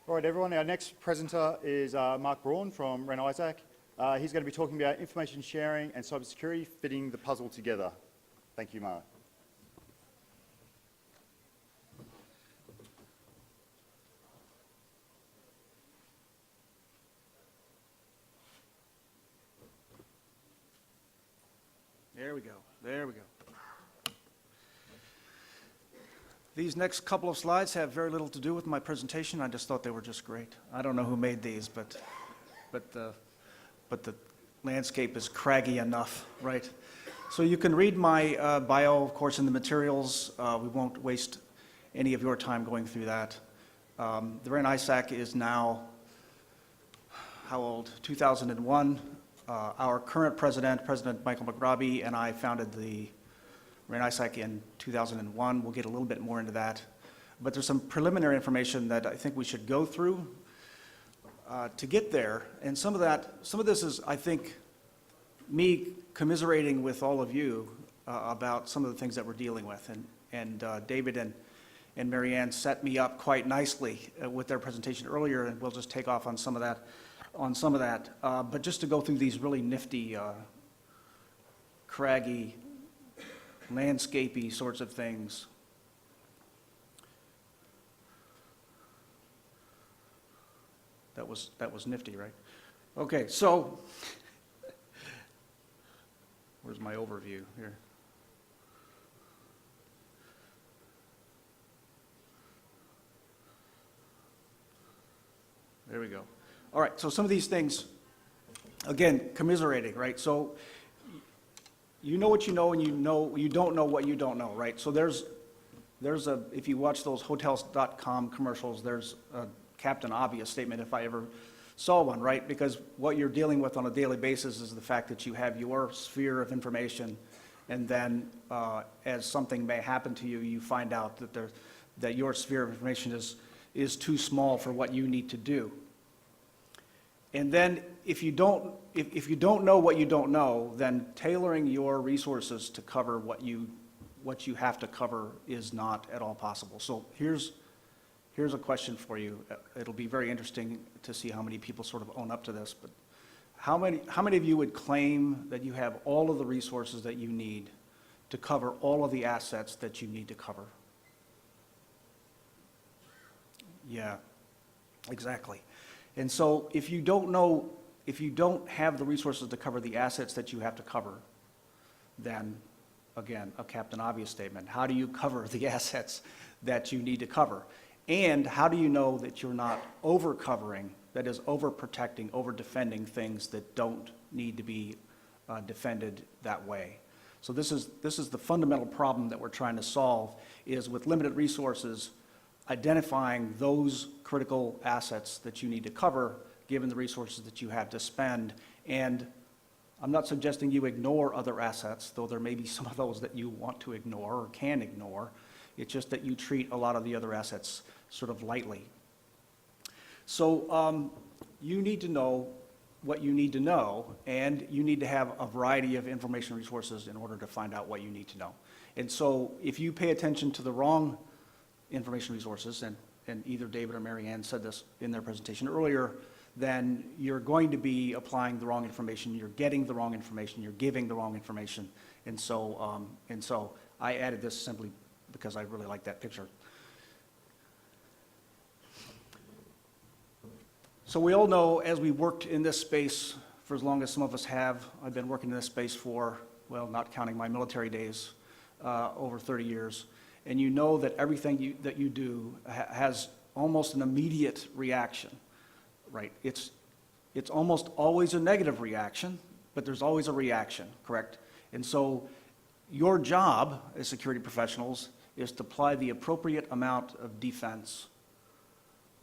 All right, everyone, our next presenter is Mark Bruhn from Ren Isaac. He's going to be talking about information sharing and cybersecurity fitting the puzzle together. Thank you, Mark. There we go. There we go. These next couple of slides have very little to do with my presentation. I just thought they were just great. I don't know who made these, but the landscape is craggy enough, right? So you can read my bio, of course, in the materials. We won't waste any of your time going through that. The Ren Isaac is now, how old? 2001. Our current president, President Michael McRobbie, and I founded the Ren Isaac in 2001. We'll get a little bit more into that. But there's some preliminary information that I think we should go through to get there. And some of this is, I think, me commiserating with all of you about some of the things that we're dealing with. And David and Marianne set me up quite nicely with their presentation earlier, and we'll just take off on some of that. But just to go through these really nifty, craggy, landscapey sorts of things. That was nifty, right? Okay, so where's my overview here? There we go. All right, so some of these things, again, commiserating, right? So you know what you know, and you don't know what you don't know, right? So there's if you watch those Hotels.com commercials, there's a Captain Obvious statement if I ever saw one, right? Because what you're dealing with on a daily basis is the fact that you have your sphere of information, and then as something may happen to you, you find out that your sphere of information is too small for what you need to do. And then if you don't know what you don't know, then tailoring your resources to cover what you have to cover is not at all possible. So here's a question for you. It'll be very interesting to see how many people sort of own up to this, but how many of you would claim that you have all of the resources that you need to cover all of the assets that you need to cover? Yeah, exactly. And so if you don't have the resources to cover the assets that you have to cover, then again, a Captain Obvious statement. How do you cover the assets that you need to cover? And how do you know that you're not over-covering, that is, over-protecting, over-defending things that don't need to be defended that way? So this is the fundamental problem that we're trying to solve, is with limited resources, identifying those critical assets that you need to cover given the resources that you have to spend. And I'm not suggesting you ignore other assets, though there may be some of those that you want to ignore or can ignore. It's just that you treat a lot of the other assets sort of lightly. So you need to know what you need to know, and you need to have a variety of information resources in order to find out what you need to know. And so if you pay attention to the wrong information resources, and either David or Marianne said this in their presentation earlier, then you're going to be applying the wrong information, you're getting the wrong information, you're giving the wrong information. And so I added this simply because I really like that picture. So we all know, as we worked in this space for as long as some of us have, I've been working in this space for, well, not counting my military days, over 30 years. And you know that everything that you do has almost an immediate reaction, right? It's almost always a negative reaction, but there's always a reaction, correct? And so your job as security professionals is to apply the appropriate amount of defense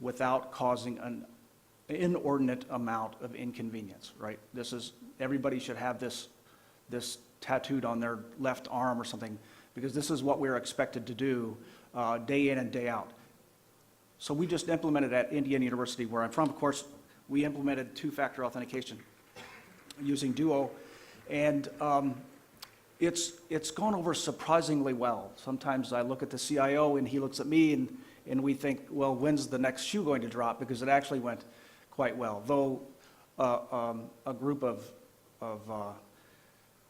without causing an inordinate amount of inconvenience, right? Everybody should have this tattooed on their left arm or something, because this is what we're expected to do day in and day out. So we just implemented at Indiana University, where I'm from, of course, we implemented two-factor authentication using Duo, and it's gone over surprisingly well. Sometimes I look at the CIO and he looks at me, and we think, well, when's the next shoe going to drop? Because it actually went quite well. Though a group of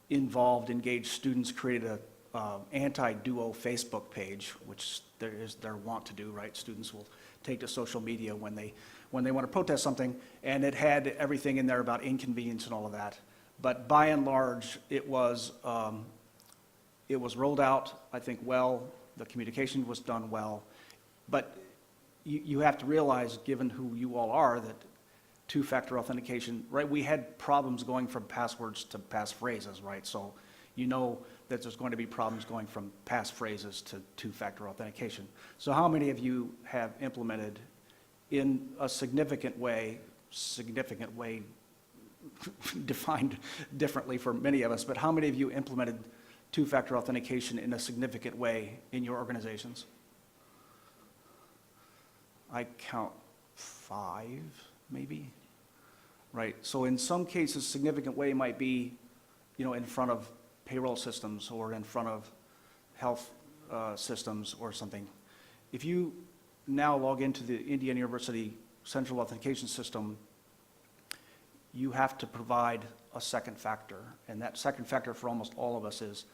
involved, engaged students created a anti-duo Facebook page, which is their want to do, right? Students will take to social media when they want to protest something, and it had everything in there about inconvenience and all of that. But by and large, it was rolled out, I think, well. The communication was done well. But you have to realize, given who you all are, that two-factor authentication, right? We had problems going from passwords to passphrases, right? So you know that there's going to be problems going from passphrases to two-factor authentication. So how many of you have implemented in a significant way defined differently for many of us, but how many of you implemented two-factor authentication in a significant way in your organizations? I count 5, maybe, right? So in some cases, significant way might be, in front of payroll systems or in front of health systems or something. If you now log into the Indiana University Central Authentication System, you have to provide a second factor, and that second factor for almost all of us is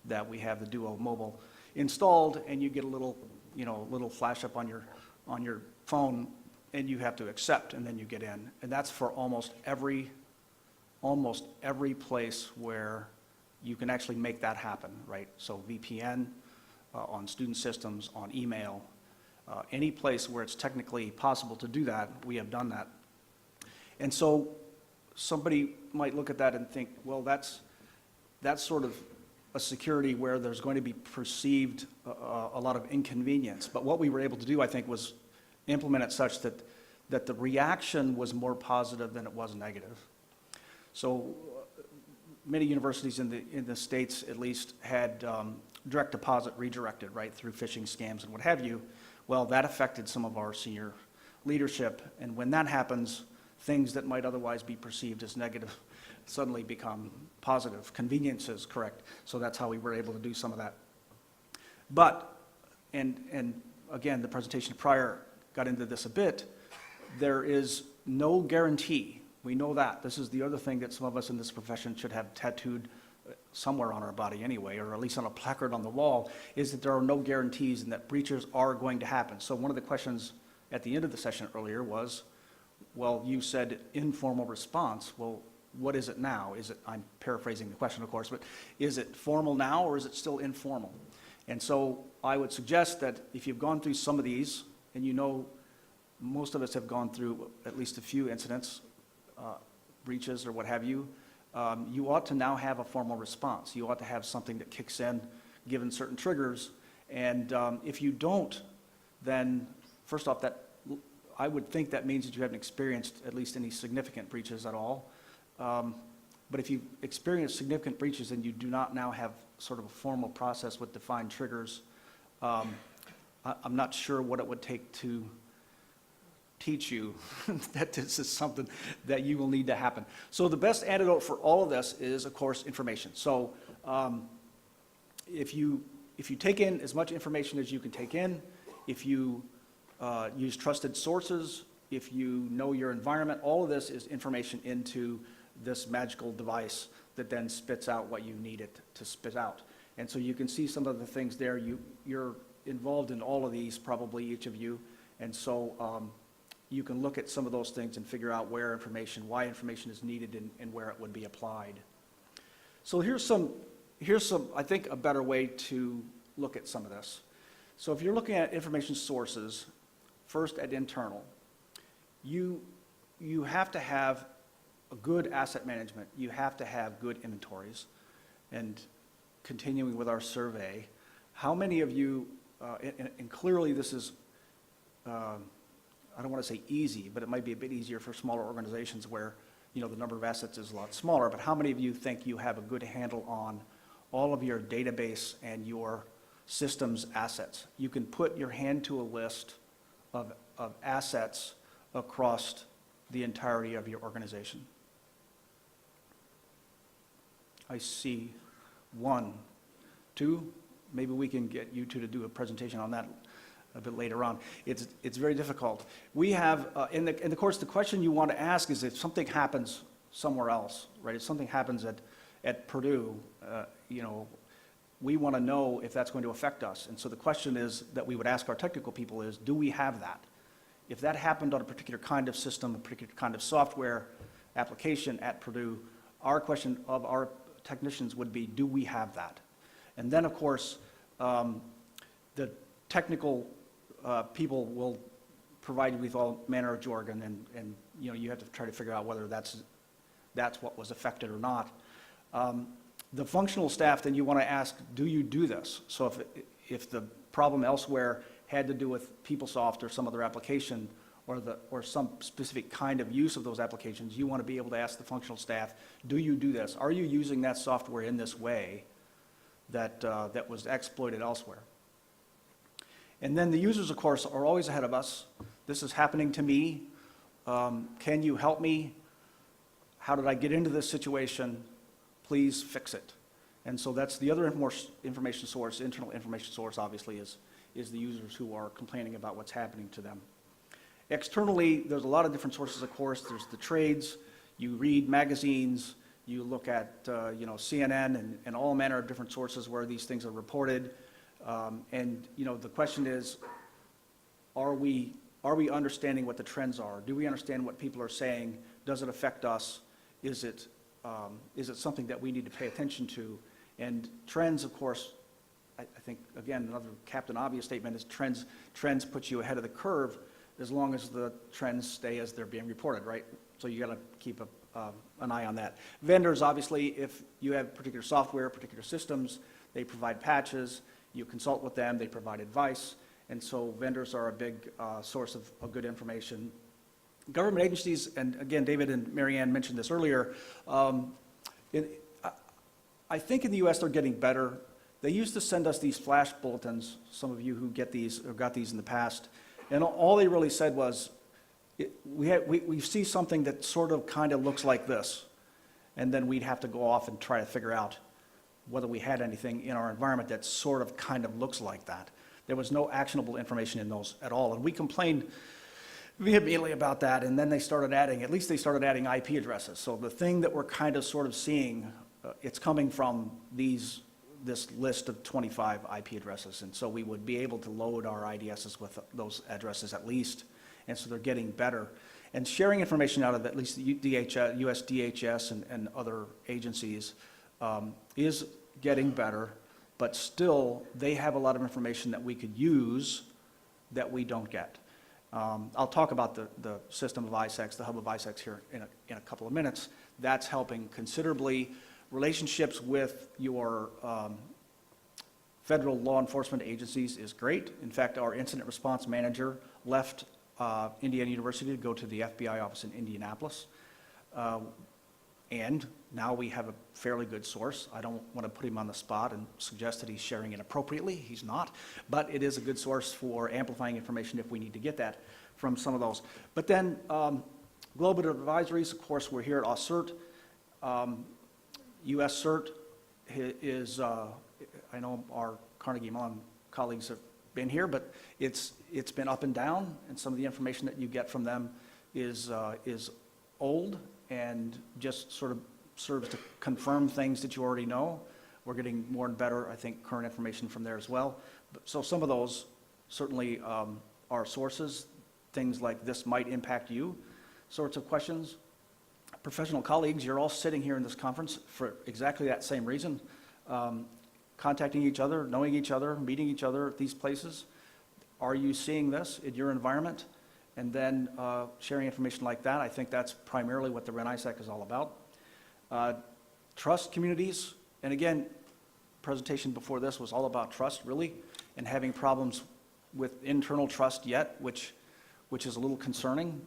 that we have the Duo Mobile installed, and you get a little, little flash up on your phone, and you have to accept, and then you get in. And that's for almost every place where you can actually make that happen, right? So VPN, on student systems, on email, any place where it's technically possible to do that, we have done that. And so somebody might look at that and think, well, that's sort of a security where there's going to be perceived a lot of inconvenience. But what we were able to do, I think, was implement it such that the reaction was more positive than it was negative. So many universities in the States, at least, had direct deposit redirected, right, through phishing scams and what have you. Well, that affected some of our senior leadership, and when that happens, things that might otherwise be perceived as negative suddenly become positive. Convenience is correct, so that's how we were able to do some of that. But, and again, the presentation prior got into this a bit, there is no guarantee. We know that. This is the other thing that some of us in this profession should have tattooed somewhere on our body anyway, or at least on a placard on the wall, is that there are no guarantees and that breaches are going to happen. So one of the questions at the end of the session earlier was, well, you said informal response. Well, what is it now? Is it, I'm paraphrasing the question, of course, but is it formal now or is it still informal? And so I would suggest that if you've gone through some of these, and most of us have gone through at least a few incidents, breaches or what have you, you ought to now have a formal response. You ought to have something that kicks in given certain triggers. And if you don't, then first off, I would think that means that you haven't experienced at least any significant breaches at all. But if you experience significant breaches and you do not now have sort of a formal process with defined triggers, I'm not sure what it would take to teach you that this is something that you will need to happen. So the best antidote for all of this is, of course, information. So if you take in as much information as you can take in, if you use trusted sources, if you know your environment, all of this is information into this magical device that then spits out what you need it to spit out. And so you can see some of the things there. You're involved in all of these, probably each of you, and so you can look at some of those things and figure out why information is needed and where it would be applied. So here's some, I think, a better way to look at some of this. So if you're looking at information sources, first at internal, you have to have a good asset management. You have to have good inventories. And continuing with our survey, how many of you, and clearly this is, I don't want to say easy, but it might be a bit easier for smaller organizations where, the number of assets is a lot smaller, but how many of you think you have a good handle on all of your database and your systems assets? You can put your hand to a list of assets across the entirety of your organization. I see 1, 2, maybe we can get you two to do a presentation on that a bit later on. It's very difficult. We have, and of course, the question you want to ask is if something happens somewhere else, right? If something happens at Purdue, you know, we want to know if that's going to affect us. And so the question is that we would ask our technical people is, do we have that? If that happened on a particular kind of system, a particular kind of software application at Purdue, our question of our technicians would be, do we have that? And then, of course, the technical people will provide you with all manner of jargon, and you know, you have to try to figure out whether that's what was affected or not. The functional staff, then you want to ask, do you do this? So if the problem elsewhere had to do with PeopleSoft or some other application, or some specific kind of use of those applications, you want to be able to ask the functional staff, do you do this? Are you using that software in this way that was exploited elsewhere? And then the users, of course, are always ahead of us. This is happening to me. Can you help me? How did I get into this situation? Please fix it. And so that's the other information source, internal information source, obviously, is the users who are complaining about what's happening to them. Externally, there's a lot of different sources, of course. There's the trades. You read magazines. You look at you know, CNN and all manner of different sources where these things are reported. And you know, the question is, are we understanding what the trends are? Do we understand what people are saying? Does it affect us? Is it something that we need to pay attention to? And trends, of course, I think, again, another Captain Obvious statement is trends put you ahead of the curve as long as the trends stay as they're being reported, right? So you got to keep an eye on that. Vendors, obviously, if you have particular software, particular systems, they provide patches. You consult with them. They provide advice. And so vendors are a big source of good information. Government agencies, and again, David and Marianne mentioned this earlier, I think in the U.S. they're getting better. They used to send us these flash bulletins, some of you who get these or got these in the past, and all they really said was, we see something that sort of kind of looks like this, and then we'd have to go off and try to figure out whether we had anything in our environment that sort of kind of looks like that. There was no actionable information in those at all, and we complained vehemently about that, and then they started adding IP addresses. So the thing that we're kind of sort of seeing, it's coming from this list of 25 IP addresses, and so we would be able to load our IDSs with those addresses at least, and so they're getting better. And sharing information out of at least the US DHS and other agencies is getting better, but still they have a lot of information that we could use that we don't get. I'll talk about the system of ISACs, the hub of ISACs here in a couple of minutes. That's helping considerably. Relationships with your federal law enforcement agencies is great. In fact, our incident response manager left Indiana University to go to the FBI office in Indianapolis. And now we have a fairly good source. I don't want to put him on the spot and suggest that he's sharing inappropriately. He's not. But it is a good source for amplifying information if we need to get that from some of those. But then global advisories, of course, we're here at AusCERT. USCERT is, I know our Carnegie Mellon colleagues have been here, but it's been up and down, and some of the information that you get from them is old and just sort of serves to confirm things that you already know. We're getting more and better, I think, current information from there as well. So some of those certainly are sources. Things like this might impact you sorts of questions. Professional colleagues, you're all sitting here in this conference for exactly that same reason. Contacting each other, knowing each other, meeting each other at these places. Are you seeing this in your environment? And then sharing information like that, I think that's primarily what the REN-ISAC is all about. Trust communities, and again, presentation before this was all about trust, really, and having problems with internal trust yet, which is a little concerning,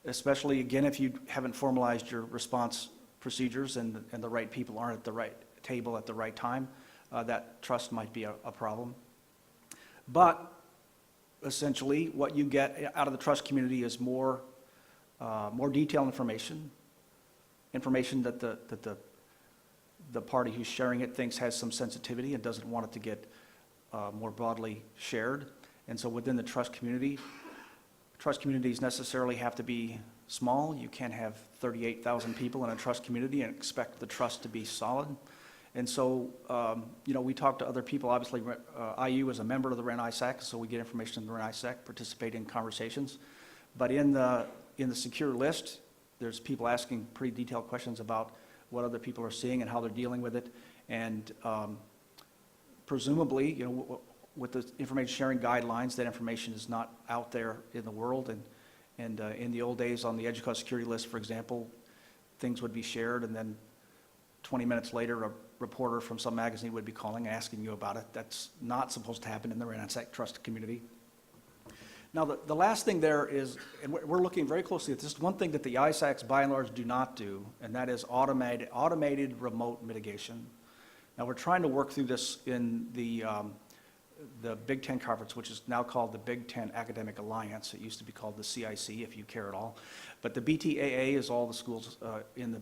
especially, again, if you haven't formalized your response procedures and the right people aren't at the right table at the right time, that trust might be a problem. But essentially, what you get out of the trust community is more detailed information that the party who's sharing it thinks has some sensitivity and doesn't want it to get more broadly shared. And so within the trust communities necessarily have to be small. You can't have 38,000 people in a trust community and expect the trust to be solid. And so, we talk to other people. Obviously, IU is a member of the REN-ISAC, so we get information in the REN-ISAC, participate in conversations. But in the secure list, there's people asking pretty detailed questions about what other people are seeing and how they're dealing with it. And presumably, with the information sharing guidelines, that information is not out there in the world. And in the old days on the educational security list, for example, things would be shared, and then 20 minutes later, a reporter from some magazine would be calling and asking you about it. That's not supposed to happen in the REN-ISAC trust community. Now, the last thing there is, and we're looking very closely at this, one thing that the ISACs by and large do not do, and that is automated remote mitigation. Now, we're trying to work through this in the Big Ten Conference, which is now called the Big Ten Academic Alliance. It used to be called the CIC, if you care at all. But the BTAA is all the schools in the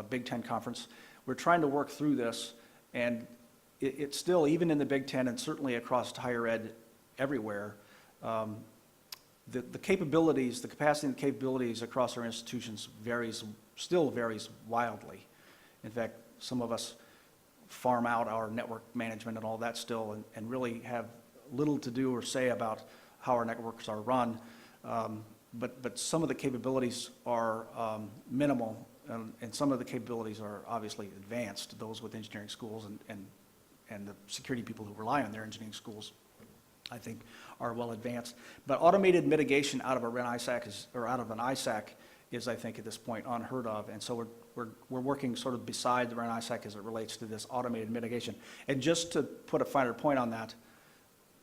Big Ten Conference. We're trying to work through this, and it's still, even in the Big Ten and certainly across higher ed everywhere, the capabilities, the capacity and capabilities across our institutions still varies wildly. In fact, some of us farm out our network management and all that still, and really have little to do or say about how our networks are run. But some of the capabilities are minimal, and some of the capabilities are obviously advanced. Those with engineering schools and the security people who rely on their engineering schools, I think, are well advanced. But automated mitigation out of a REN-ISAC out of an ISAC is, I think, at this point unheard of. And so we're working sort of beside the REN-ISAC as it relates to this automated mitigation. And just to put a finer point on that,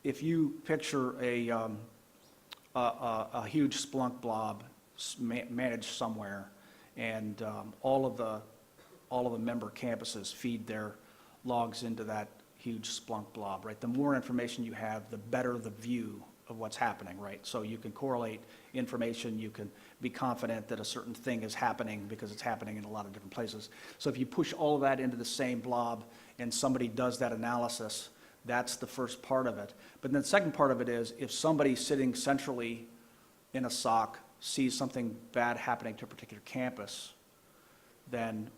if you picture a huge Splunk blob managed somewhere, and all of the member campuses feed their logs into that huge Splunk blob, right? The more information you have, the better the view of what's happening, right? So you can correlate information, you can be confident that a certain thing is happening because it's happening in a lot of different places. So if you push all of that into the same blob and somebody does that analysis, that's the first part of it. But then the second part of it is, if somebody sitting centrally in a SOC sees something bad happening to a particular campus, then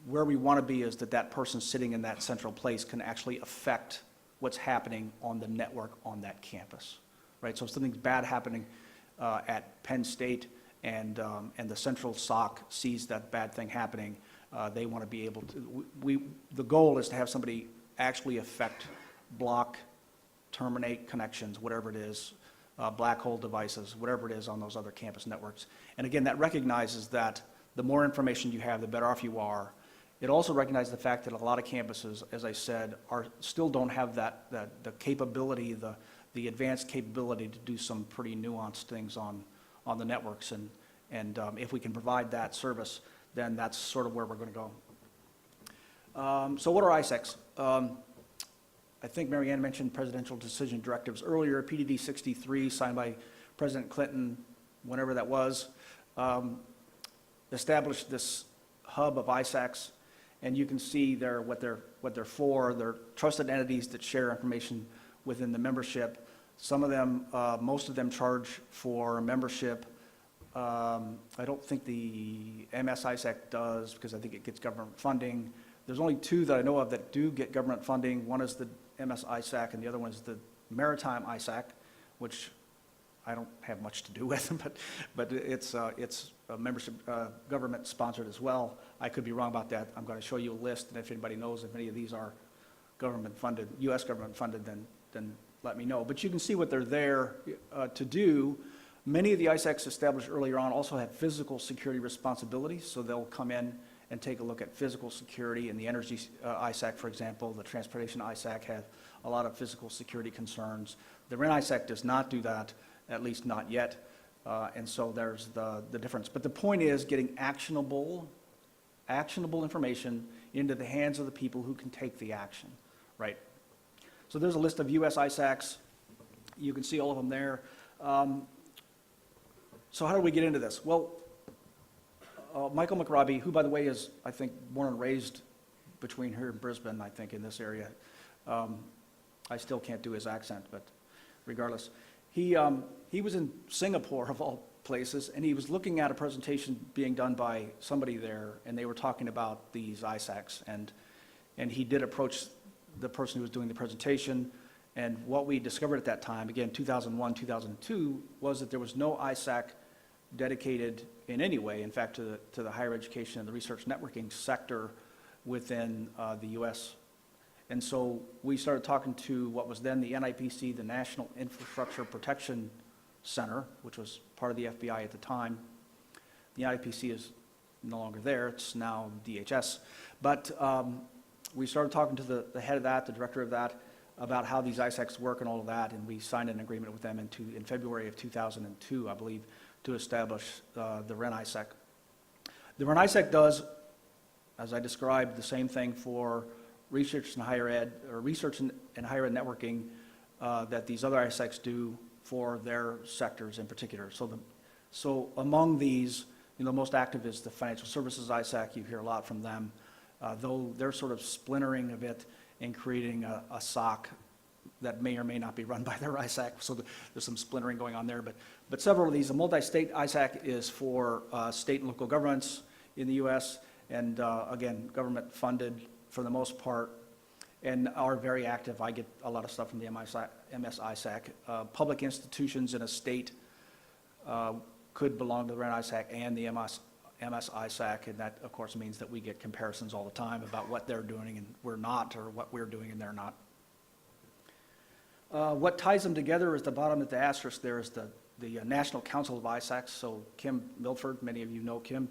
where we want to be is that person sitting in that central place can actually affect what's happening on the network on that campus, right? So if something's bad happening at Penn State and the central SOC sees that bad thing happening, they want to be able to, the goal is to have somebody actually affect, block, terminate connections, whatever it is, black hole devices, whatever it is on those other campus networks. And again, that recognizes that the more information you have, the better off you are. It also recognizes the fact that a lot of campuses, as I said, still don't have the capability, the advanced capability to do some pretty nuanced things on the networks. And if we can provide that service, then that's sort of where we're going to go. So what are ISACs? I think Mary Ann mentioned presidential decision directives earlier. PDD 63, signed by President Clinton, whenever that was, established this hub of ISACs. And you can see there what they're for. They're trusted entities that share information within the membership. Some of them, most of them charge for membership. I don't think the MS ISAC does, because I think it gets government funding. There's only two that I know of that do get government funding. One is the MS ISAC, and the other one is the Maritime ISAC, which I don't have much to do with, but it's a membership government sponsored as well. I could be wrong about that. I'm going to show you a list, and if anybody knows if any of these are government funded, U.S. government funded, then let me know. But you can see what they're there to do. Many of the ISACs established earlier on also have physical security responsibilities, so they'll come in and take a look at physical security. And the Energy ISAC, for example, the Transportation ISAC have a lot of physical security concerns. The REN ISAC does not do that, at least not yet, and so there's the difference. But the point is getting actionable information into the hands of the people who can take the action, right? So there's a list of U.S. ISACs. You can see all of them there. So how do we get into this? Well, Michael McRobbie, who, by the way, is, I think, born and raised between here and Brisbane, I think, in this area. I still can't do his accent, but regardless. He was in Singapore, of all places, and he was looking at a presentation being done by somebody there, and they were talking about these ISACs, and he did approach the person who was doing the presentation, and what we discovered at that time, again, 2001, 2002, was that there was no ISAC dedicated in any way, in fact, to the higher education and the research networking sector within the U.S. And so we started talking to what was then the NIPC, the National Infrastructure Protection Center, which was part of the FBI at the time. The NIPC is no longer there, it's now DHS. But we started talking to the head of that, the director of that, about how these ISACs work and all of that, and we signed an agreement with them in February of 2002, I believe, to establish the REN ISAC. The REN ISAC does, as I described, the same thing for research in higher ed, or research in higher ed networking that these other ISACs do for their sectors in particular. So among these, the most active is the financial services ISAC. You hear a lot from them, though they're sort of splintering a bit and creating a SOC that may or may not be run by their ISAC. So there's some splintering going on there. But several of these, a multi-state ISAC is for state and local governments in the U.S. and again, government funded for the most part, and are very active. I get a lot of stuff from the MS ISAC. Public institutions in a state could belong to the REN ISAC and the MS ISAC, and that, of course, means that we get comparisons all the time about what they're doing and we're not, or what we're doing and they're not. What ties them together is the bottom of the asterisk there is the National Council of ISACs. So Kim Milford, many of you know Kim,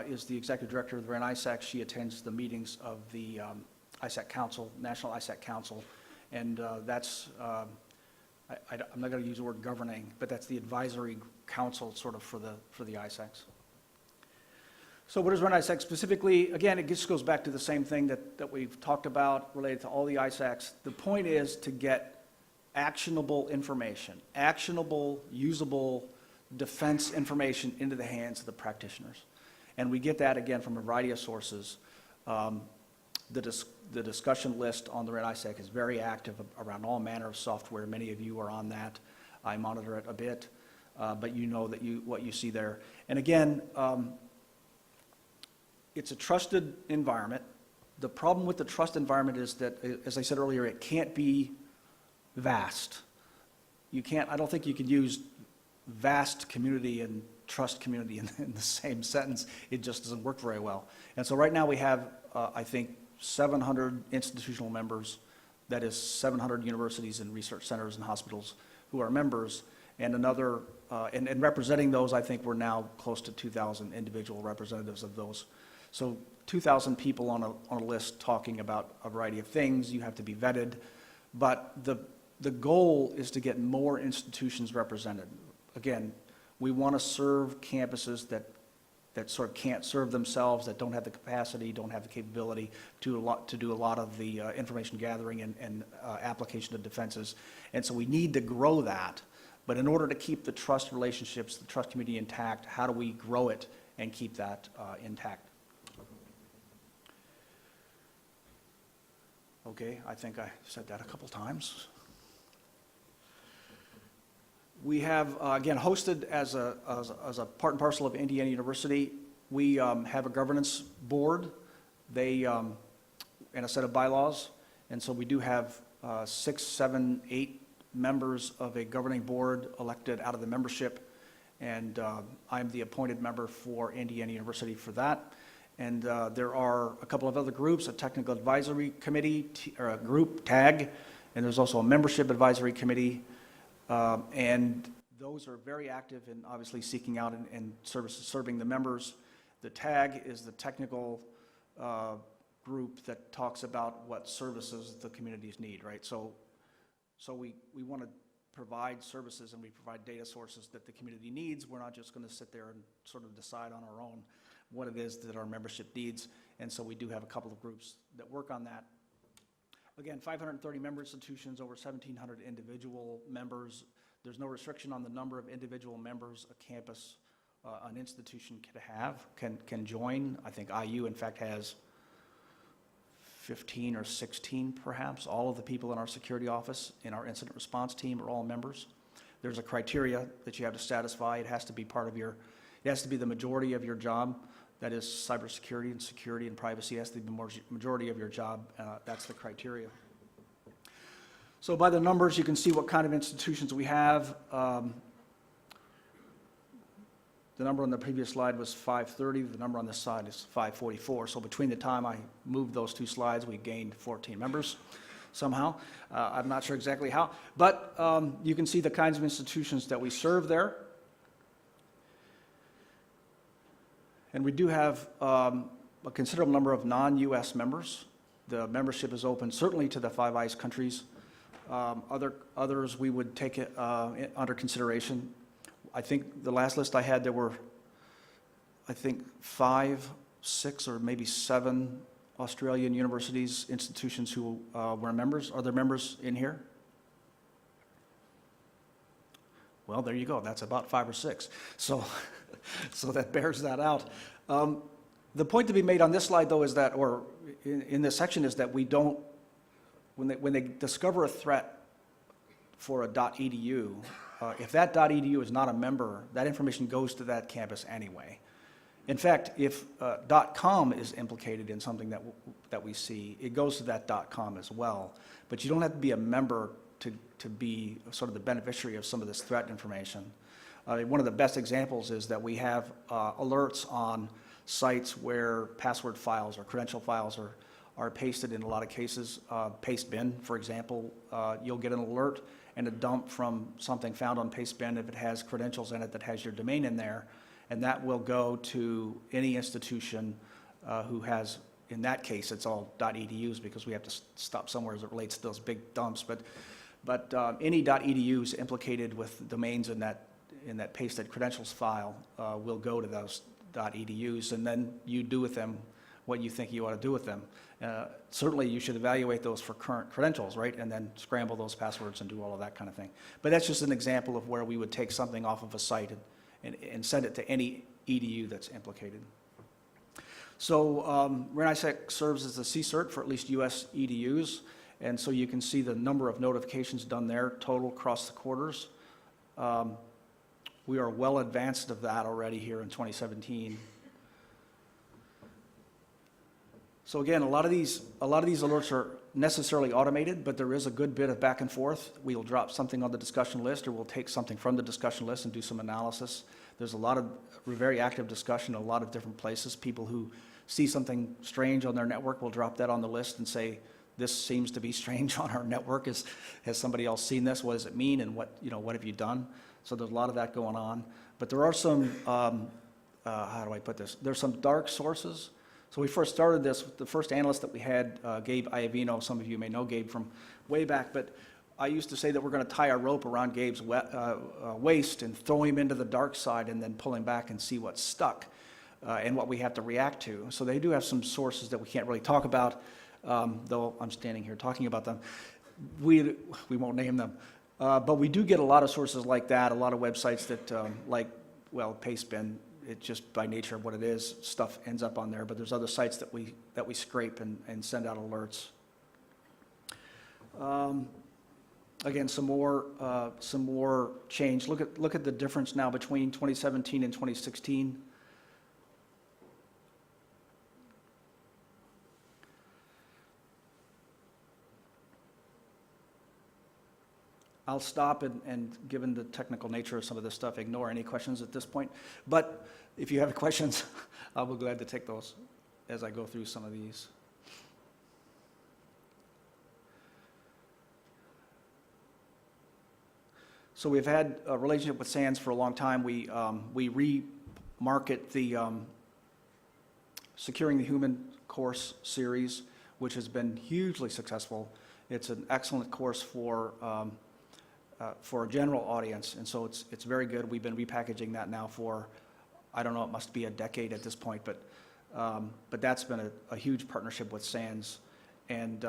is the executive director of the REN ISAC. She attends the meetings of the ISAC Council, National ISAC Council, and that's, I'm not going to use the word governing, but that's the advisory council sort of for the ISACs. So what is REN ISAC specifically? Again, it just goes back to the same thing that we've talked about related to all the ISACs. The point is to get actionable information, actionable, usable defense information into the hands of the practitioners. And we get that, again, from a variety of sources. The discussion list on the REN ISAC is very active around all manner of software. Many of you are on that. I monitor it a bit, but you know that what you see there. And again, it's a trusted environment. The problem with the trust environment is that, as I said earlier, it can't be vast. I don't think you can use vast community and trust community in the same sentence. It just doesn't work very well. And so right now we have, I think, 700 institutional members. That is 700 universities and research centers and hospitals who are members, and another, and representing those, I think we're now close to 2,000 individual representatives of those. So 2,000 people on a list talking about a variety of things. You have to be vetted, but the goal is to get more institutions represented. Again, we want to serve campuses that sort of can't serve themselves, that don't have the capacity, don't have the capability to do a lot of the information gathering and application of defenses. And so we need to grow that. But in order to keep the trust relationships, the trust community intact, how do we grow it and keep that intact? Okay, I think I said that a couple times. We have, again, hosted as a part and parcel of Indiana University. We have a governance board, and a set of bylaws, and so we do have 6, 7, 8 members of a governing board elected out of the membership, and I'm the appointed member for Indiana University for that. And there are a couple of other groups, a technical advisory committee, or a group, TAG, and there's also a membership advisory committee. And those are very active in obviously seeking out and serving the members. The TAG is the technical group that talks about what services the communities need, right? So we want to provide services and we provide data sources that the community needs. We're not just going to sit there and sort of decide on our own what it is that our membership needs. And so we do have a couple of groups that work on that. Again, 530 member institutions, over 1,700 individual members. There's no restriction on the number of individual members a campus, an institution can join. I think IU, in fact, has 15 or 16, perhaps. All of the people in our security office, in our incident response team, are all members. there's a criteria that you have to satisfy. It has to be part of your, it has to be the majority of your job. That is cybersecurity and security and privacy has to be the majority of your job. That's the criteria. So by the numbers, you can see what kind of institutions we have. The number on the previous slide was 530. The number on this side is 544. So between the time I moved those two slides, we gained 14 members somehow. I'm not sure exactly how. But you can see the kinds of institutions that we serve there. And we do have a considerable number of non-US members. The membership is open certainly to the Five Eyes countries. Others we would take it, under consideration. I think the last list I had, there were, I think, 5, 6, or maybe 7 Australian universities, institutions who were members. Are there members in here? Well, there you go. That's about 5 or 6. So, so that bears that out. The point to be made on this slide, though, is that, or in this section, is that we don't, when they discover a threat for a .edu, if that .edu is not a member, that information goes to that campus anyway. In fact, if .com is implicated in something that we see, it goes to that .com as well. But you don't have to be a member to be sort of the beneficiary of some of this threat information. One of the best examples is that we have alerts on sites where password files or credential files are pasted in a lot of cases. Pastebin, for example, you'll get an alert and a dump from something found on Pastebin if it has credentials in it that has your domain in there, and that will go to any institution who has, in that case, it's all .edus because we have to stop somewhere as it relates to those big dumps, but any .edus implicated with domains in that pasted credentials file will go to those .edus, and then you do with them what you think you ought to do with them. Certainly you should evaluate those for current credentials, right? And then scramble those passwords and do all of that kind of thing. But that's just an example of where we would take something off of a site and send it to any EDU that's implicated. So RenISAC serves as the CSERT for at least US EDUs. And so you can see the number of notifications done there, total across the quarters. We are well advanced of that already here in 2017. So again, a lot of these alerts are necessarily automated, but there is a good bit of back and forth. We'll drop something on the discussion list, or we'll take something from the discussion list and do some analysis. There's a lot of very active discussion in a lot of different places. People who see something strange on their network will drop that on the list and say, this seems to be strange on our network. Has somebody else seen this? What does it mean? And what have you done? So there's a lot of that going on. But there are some, how do I put this? There's some dark sources. So we first started this, the first analyst that we had, Gabe Iavino. Some of you may know Gabe from way back, but I used to say that we're going to tie a rope around Gabe's waist and throw him into the dark side and then pull him back and see what's stuck and what we have to react to. So they do have some sources that we can't really talk about, though I'm standing here talking about them. We won't name them. But we do get a lot of sources like that, a lot of websites that, Pastebin, it just by nature of what it is, stuff ends up on there. But there's other sites that we scrape and send out alerts. Again, some more change. Look at the difference now between 2017 and 2016. I'll stop and given the technical nature of some of this stuff, ignore any questions at this point. But if you have questions, I'll be glad to take those as I go through some of these. So we've had a relationship with SANS for a long time. We remarket the Securing the Human course series, which has been hugely successful. It's an excellent course for a general audience, and so it's very good. We've been repackaging that now for, I don't know, it must be a decade at this point, but that's been a huge partnership with SANS. And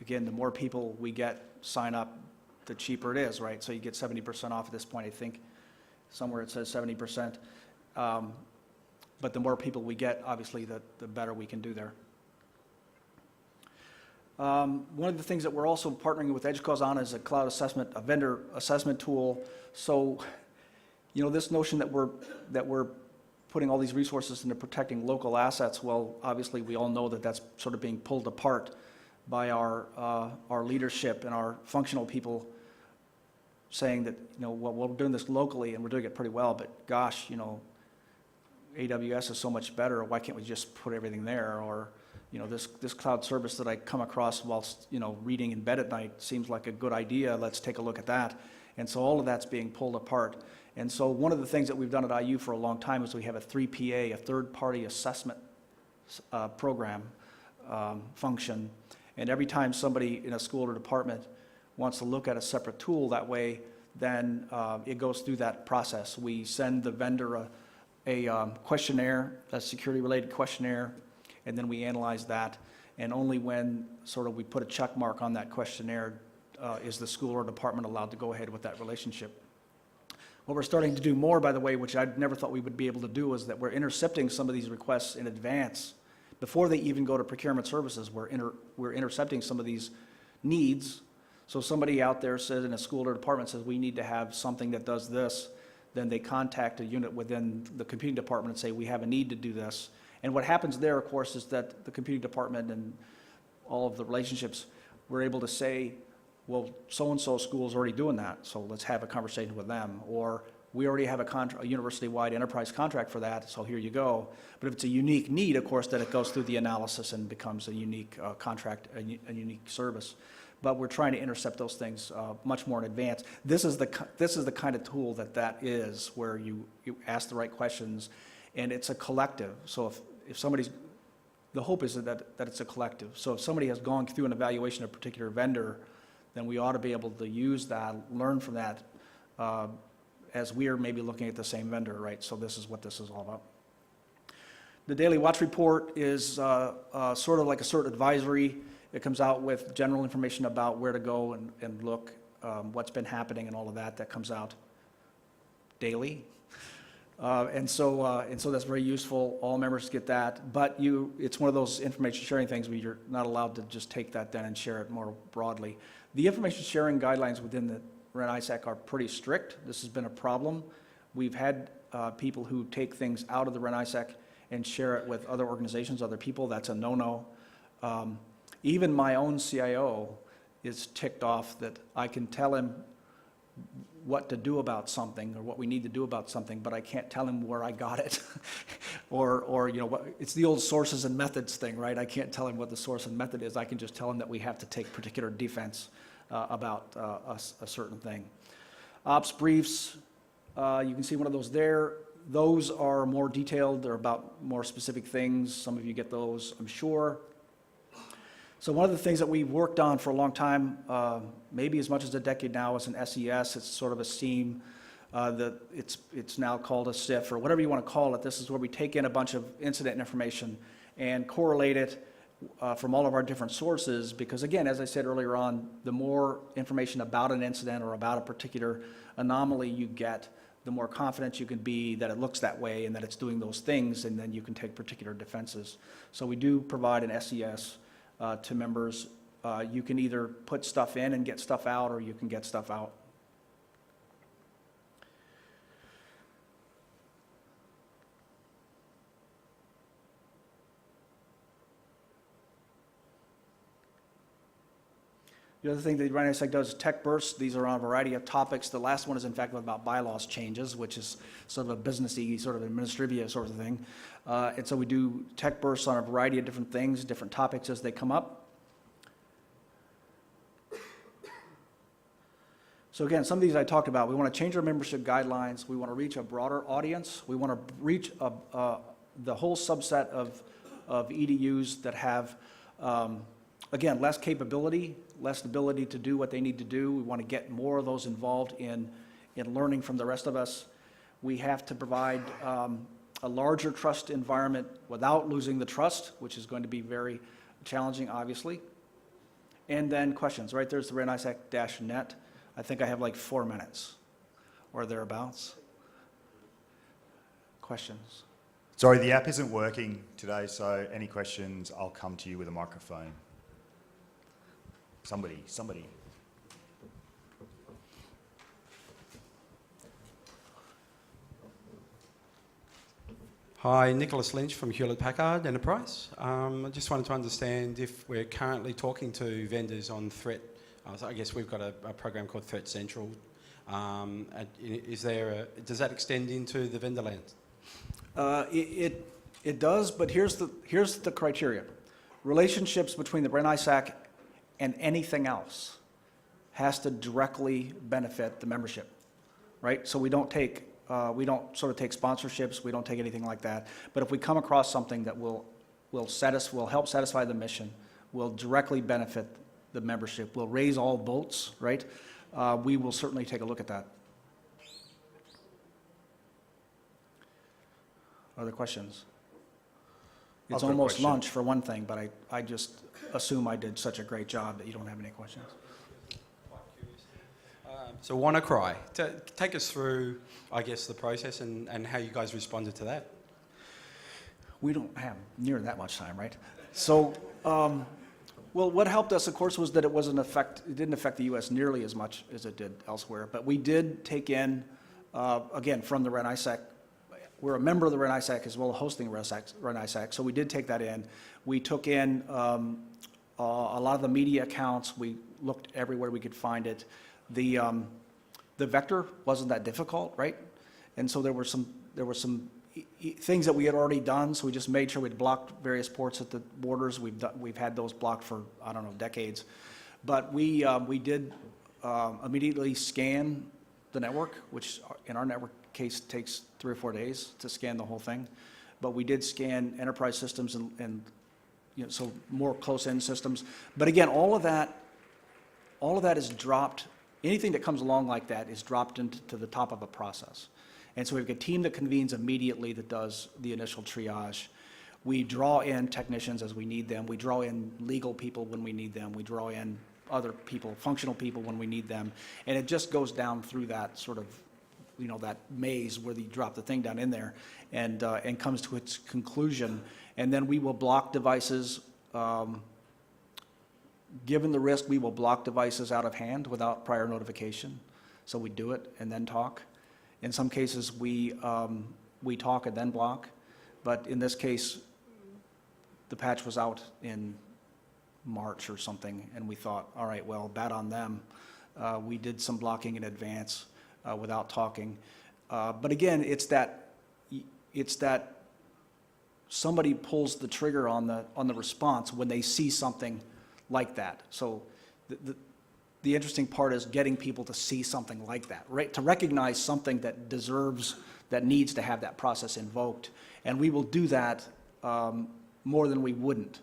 again, the more people we get sign up, the cheaper it is, right? So you get 70% off at this point, I think. Somewhere it says 70%. But the more people we get, obviously, the better we can do there. One of the things that we're also partnering with EDGECAUSE on is a cloud assessment, a vendor assessment tool. So, you know, this notion that we're putting all these resources into protecting local assets, well, obviously we all know that that's sort of being pulled apart by our leadership and our functional people saying that, you know, well, we're doing this locally and we're doing it pretty well, but gosh, you know, AWS is so much better, why can't we just put everything there? Or, you know, this cloud service that I come across whilst, you know, reading in bed at night seems like a good idea, let's take a look at that. And so all of that's being pulled apart. And so one of the things that we've done at IU for a long time is we have a 3PA, a third-party assessment program function. And every time somebody in a school or department wants to look at a separate tool that way, then it goes through that process. We send the vendor a questionnaire, a security-related questionnaire, and then we analyze that. And only when sort of we put a check mark on that questionnaire is the school or department allowed to go ahead with that relationship. What we're starting to do more, by the way, which I never thought we would be able to do, is that we're intercepting some of these requests in advance. Before they even go to procurement services, we're intercepting some of these needs. So somebody out there says, in a school or department says, we need to have something that does this, then they contact a unit within the computing department and say, we have a need to do this. And what happens there, of course, is that the computing department and all of the relationships, we're able to say, well, so-and-so school is already doing that, so let's have a conversation with them. Or we already have a university-wide enterprise contract for that, so here you go. But if it's a unique need, of course, then it goes through the analysis and becomes a unique contract, a unique service. But we're trying to intercept those things much more in advance. This is the kind of tool that is, where you ask the right questions, and it's a collective. So if somebody's, the hope is that it's a collective. So if somebody has gone through an evaluation of a particular vendor, then we ought to be able to use that, learn from that, as we are maybe looking at the same vendor, right? So this is what this is all about. The Daily Watch Report is sort of like a CERT advisory. It comes out with general information about where to go and look, what's been happening and all of that. That comes out daily. And so that's very useful. All members get that. But it's one of those information sharing things where you're not allowed to just take that then and share it more broadly. The information sharing guidelines within the REN-ISAC are pretty strict. This has been a problem. We've had people who take things out of the REN-ISAC and share it with other organizations, other people. That's a no-no. Even my own CIO is ticked off that I can tell him what to do about something or what we need to do about something, but I can't tell him where I got it. or you know, it's the old sources and methods thing, right? I can't tell him what the source and method is. I can just tell him that we have to take particular defense about a certain thing. Ops briefs, you can see one of those there. Those are more detailed. They're about more specific things. Some of you get those, I'm sure. So one of the things that we've worked on for a long time, maybe as much as a decade now, is an SES. It's sort of a SIEM. It's now called a SIF, or whatever you want to call it. This is where we take in a bunch of incident information and correlate it from all of our different sources, because again, as I said earlier on, the more information about an incident or about a particular anomaly you get, the more confident you can be that it looks that way and that it's doing those things, and then you can take particular defenses. So we do provide an SES to members. You can either put stuff in and get stuff out, or you can get stuff out. The other thing that REN-ISAC does is tech bursts. These are on a variety of topics. The last one is in fact about bylaws changes, which is sort of a businessy, sort of administrivia sort of thing. And so we do tech bursts on a variety of different things, different topics as they come up. So again, some of these I talked about. We want to change our membership guidelines. We want to reach a broader audience. We want to reach the whole subset of EDUs that have, again, less capability, less ability to do what they need to do. We want to get more of those involved in learning from the rest of us. We have to provide a larger trust environment without losing the trust, which is going to be very challenging, obviously. And then questions, right? There's the REN-ISAC-net. I think I have like 4 minutes or thereabouts. Questions? Sorry, the app isn't working today, so any questions, I'll come to you with a microphone. Somebody. Hi, Nicholas Lynch from Hewlett-Packard Enterprise. I just wanted to understand if we're currently talking to vendors on threat. So I guess we've got a program called Threat Central. Does that extend into the vendor land? It does, but here's the criteria. Relationships between the Bren ISAC and anything else has to directly benefit the membership, right? So we don't sort of take sponsorships, we don't take anything like that. But if we come across something that will help satisfy the mission, will directly benefit the membership, will raise all boats, right? We will certainly take a look at that. Other questions? It's almost lunch for one thing, but I just assume I did such a great job that you don't have any questions. So WannaCry, take us through, I guess, the process and how you guys responded to that. We don't have near that much time, right? So, well, what helped us, of course, was that it didn't affect the U.S. nearly as much as it did elsewhere. But we did take in, again, from the Ren ISAC. We're a member of the Ren ISAC as well as hosting Ren ISAC, so we did take that in. We took in a lot of the media accounts. We looked everywhere we could find it. The vector wasn't that difficult, right? And so there were some things that we had already done. So we just made sure we'd blocked various ports at the borders. We've had those blocked for, I don't know, decades. But we did immediately scan the network, which in our network case takes 3 or 4 days to scan the whole thing. But we did scan enterprise systems and so more close-in systems. But again, all of that is dropped. Anything that comes along like that is dropped into the top of a process. And so we have a team that convenes immediately that does the initial triage. We draw in technicians as we need them. We draw in legal people when we need them. We draw in other people, functional people when we need them. And it just goes down through that sort of, that maze where you drop the thing down in there and comes to its conclusion. And then we will block devices. Given the risk, we will block devices out of hand without prior notification. So we do it and then talk. In some cases, we talk and then block. But in this case, the patch was out in March or something, and we thought, all right, well, bad on them. We did some blocking in advance without talking. But again, it's that somebody pulls the trigger on the response when they see something like that. So the interesting part is getting people to see something like that, right? To recognize something that needs to have that process invoked. And we will do that more than we wouldn't,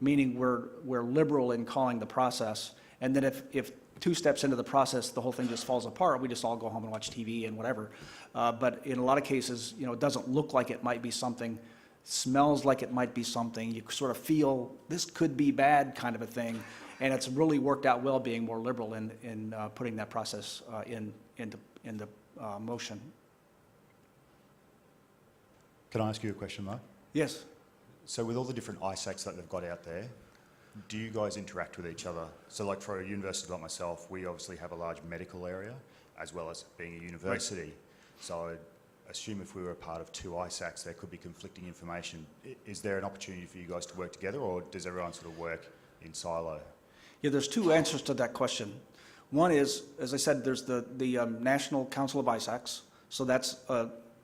meaning we're liberal in calling the process. And then if 2 steps into the process, the whole thing just falls apart, we just all go home and watch TV and whatever. But in a lot of cases, it doesn't look like it might be something, smells like it might be something, you sort of feel this could be bad kind of a thing, and it's really worked out well being more liberal in putting that process into motion. Can I ask you a question, Mark? Yes. So with all the different ISACs that they've got out there, do you guys interact with each other? So like for a university like myself, we obviously have a large medical area as well as being a university. Right. So I'd assume if we were a part of 2 ISACs, there could be conflicting information. Is there an opportunity for you guys to work together, or does everyone sort of work in silo? Yeah, there's 2 answers to that question. One is, as I said, there's the National Council of ISACs. So that's,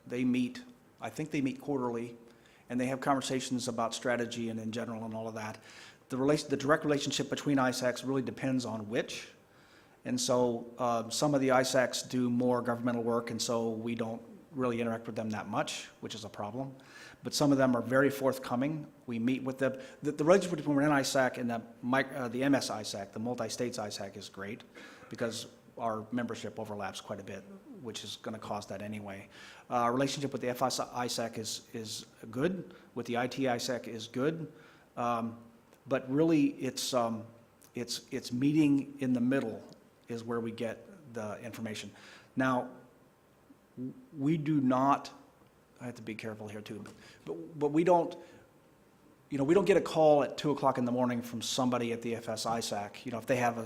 they meet, I think they meet quarterly, and they have conversations about strategy and in general and all of that. The direct relationship between ISACs really depends on which. And so some of the ISACs do more governmental work, and so we don't really interact with them that much, which is a problem. But some of them are very forthcoming. We meet with them. The relationship between an ISAC and the MS ISAC, the multi-states ISAC, is great because our membership overlaps quite a bit, which is going to cause that anyway. Our relationship with the FS ISAC is good. With the IT ISAC is good. But really, it's meeting in the middle is where we get the information. Now, we do not, I have to be careful here too, but we don't, you know, we don't get a call at 2 o'clock in the morning from somebody at the FS ISAC. You know, if they have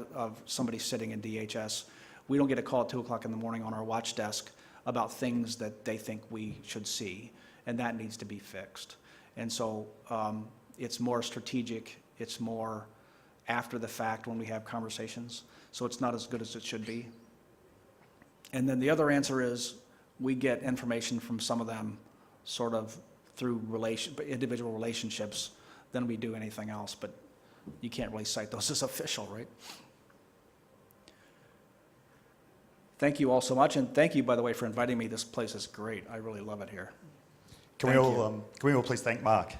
somebody sitting in DHS, we don't get a call at 2 o'clock in the morning on our watch desk about things that they think we should see, and that needs to be fixed. And so it's more strategic, it's more after the fact when we have conversations, so it's not as good as it should be. And then the other answer is we get information from some of them sort of through individual relationships than we do anything else, but you can't really cite those as official, right? Thank you all so much, and thank you, by the way, for inviting me. This place is great. I really love it here. Can we all please thank Mark?